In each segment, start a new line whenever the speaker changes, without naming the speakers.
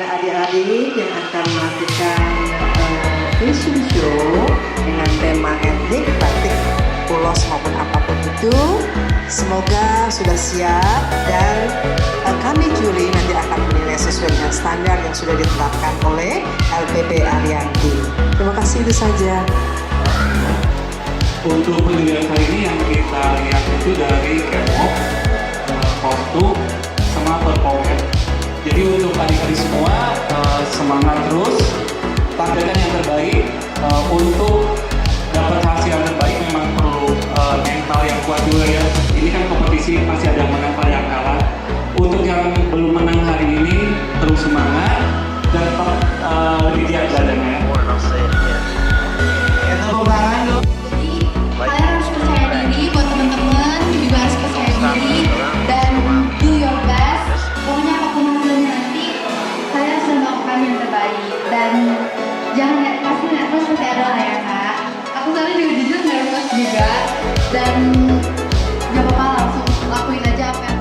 oleh adik-adik yang akan melakukan fashion show dengan tema etnik, batik, polos maupun apapun itu. Semoga sudah siap dan kami juri nanti akan menilai sesuai dengan standar yang sudah ditetapkan oleh LPP Ariyanti. Terima kasih, itu saja.
Untuk penilaian kali ini yang kita lihat itu dari KREATIVITAS, kostum, sama performance. Jadi untuk adik-adik semua semangat terus, tampilkan yang terbaik. Untuk dapat hasil yang terbaik memang perlu mental yang kuat juga ya. Ini kan kompetisi, pasti ada yang menang, ada yang kalah. Untuk yang belum menang hari ini, terus semangat dan tetap dijaga dan ya. Tepuk tangan dong.
Kalian harus percaya diri, buat teman-teman juga harus percaya diri dan do your best. Pokoknya apapun hasilnya nanti, kalian harus melakukan yang terbaik dan jangan pasti nervous, pasti ada lah ya kak. Aku tadi juga jujur nervous juga dan gak apa-apa, langsung lakuin aja apa yang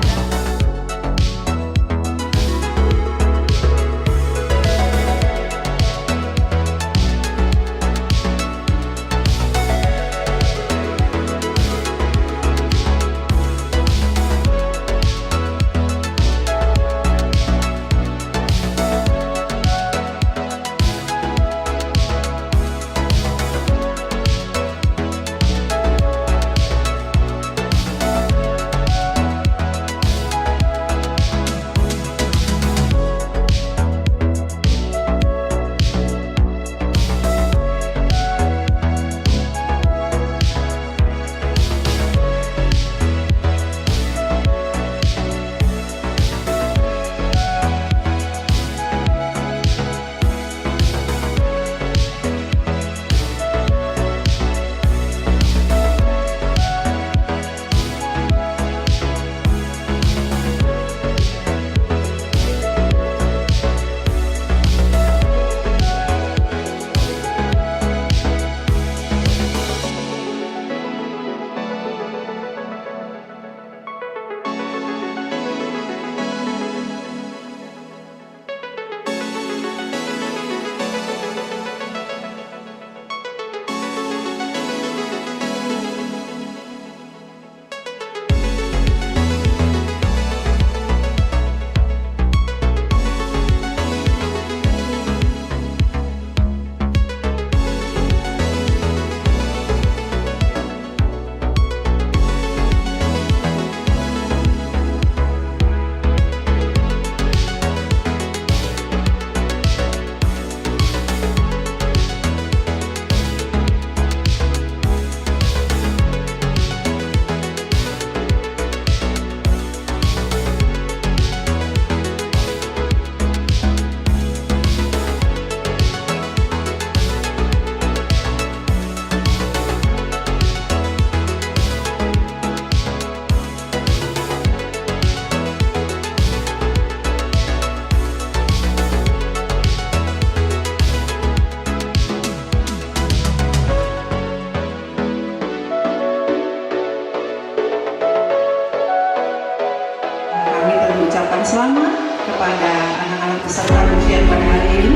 selamat kepada anak-anak peserta ujian pada hari ini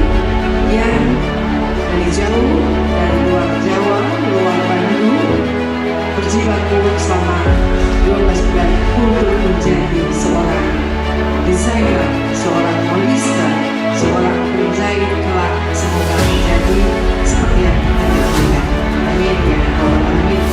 yang dari jauh, dari luar Jawa, luar Bandung, berjibaku selama 12 bulan untuk menjadi seorang desainer, seorang modista, seorang penjahit kelak. Semoga menjadi seperti yang kita inginkan. Amin ya Allah, amin.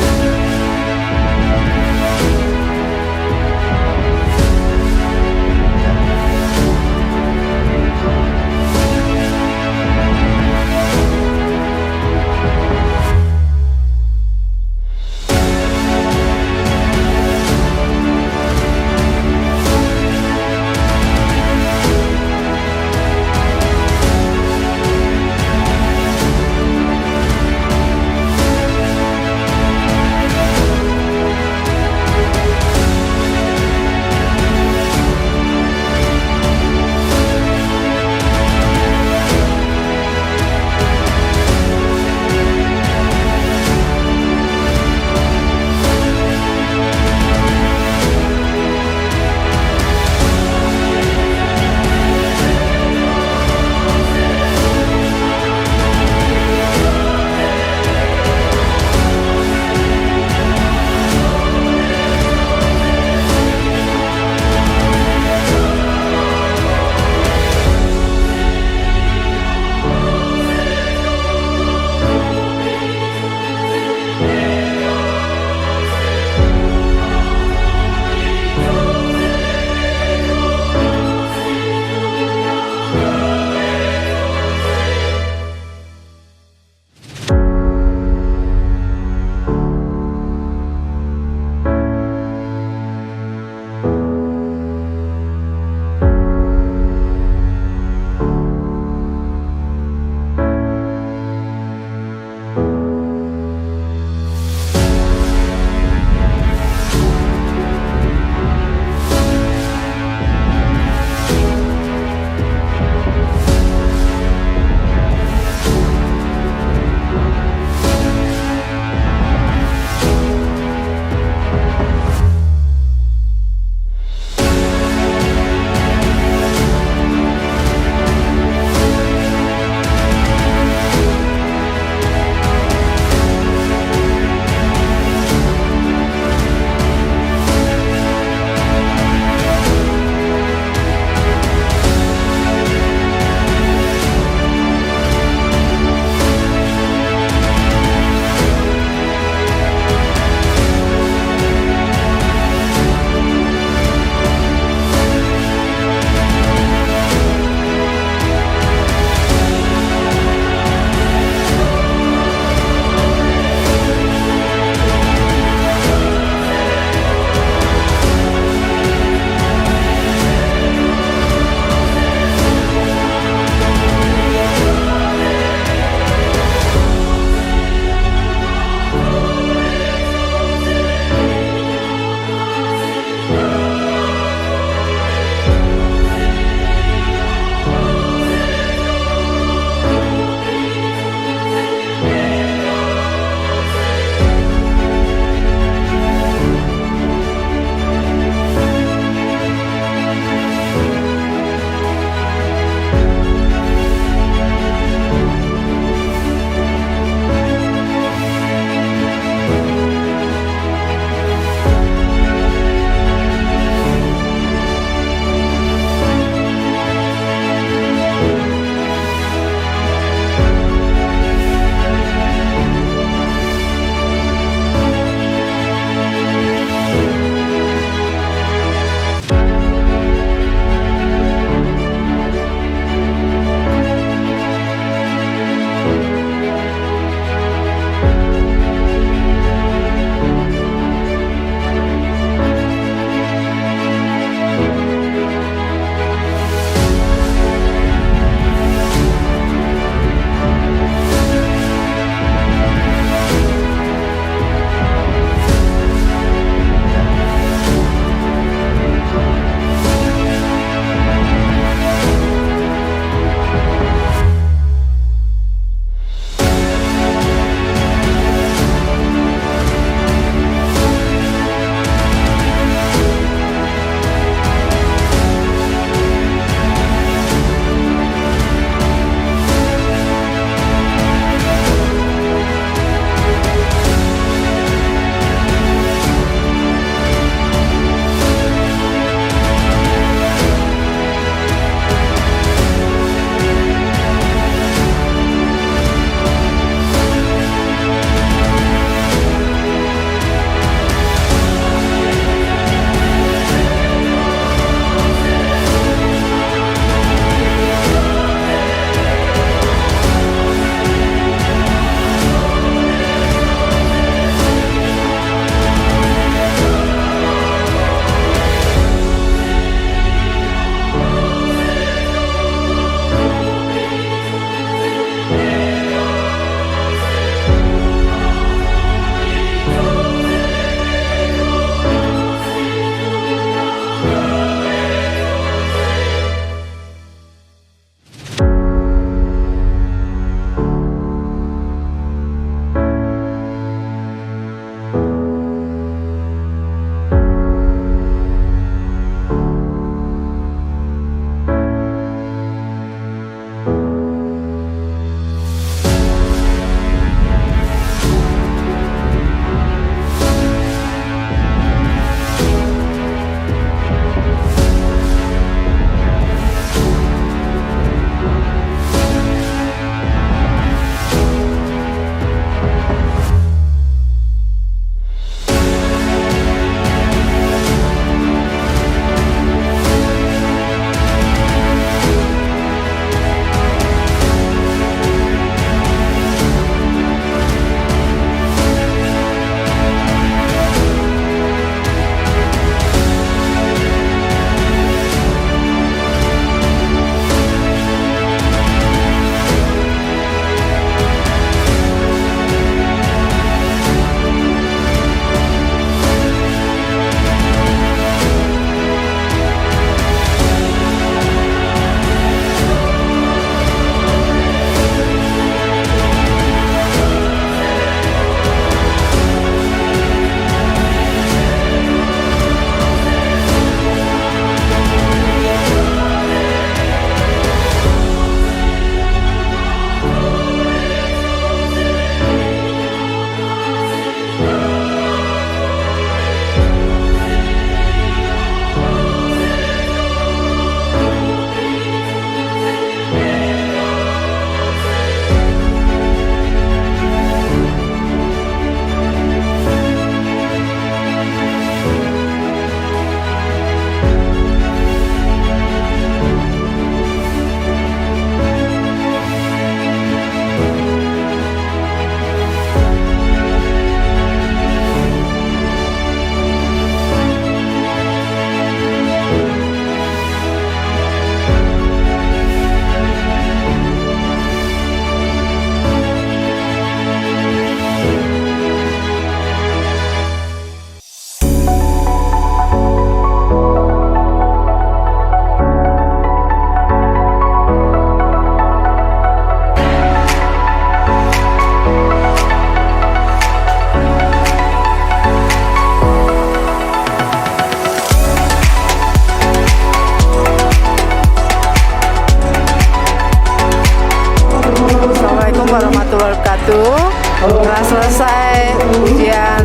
wabarakatuh. Telah selesai ujian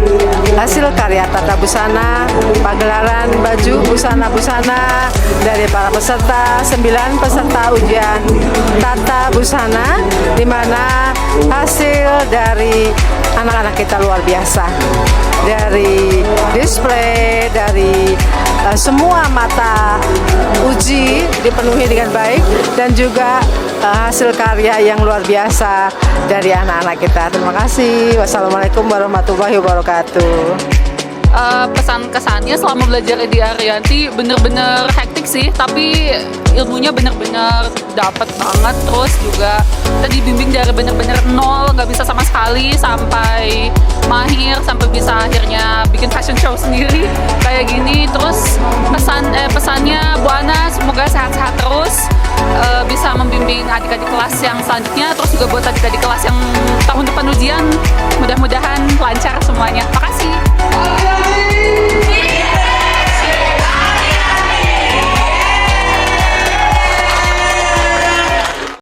hasil karya tata busana, pagelaran baju busana-busana dari para peserta, 9 peserta ujian tata busana, di mana hasil dari anak-anak kita luar biasa. Dari display, dari semua mata uji dipenuhi dengan baik, dan juga hasil karya yang luar biasa dari anak-anak kita. Terima kasih. Wassalamualaikum warahmatullahi wabarakatuh.
Pesan kesannya selama belajar di Ariyanti bener-bener hektik sih, tapi ilmunya bener-bener dapat banget. Terus juga tadi bimbing dari bener-bener nol, nggak bisa sama sekali, sampai mahir, sampai bisa akhirnya bikin fashion show sendiri kayak gini. Terus pesannya Bu Ana semoga sehat-sehat terus, bisa membimbing adik-adik kelas yang selanjutnya. Terus juga buat adik-adik kelas yang tahun depan ujian, mudah-mudahan lancar semuanya.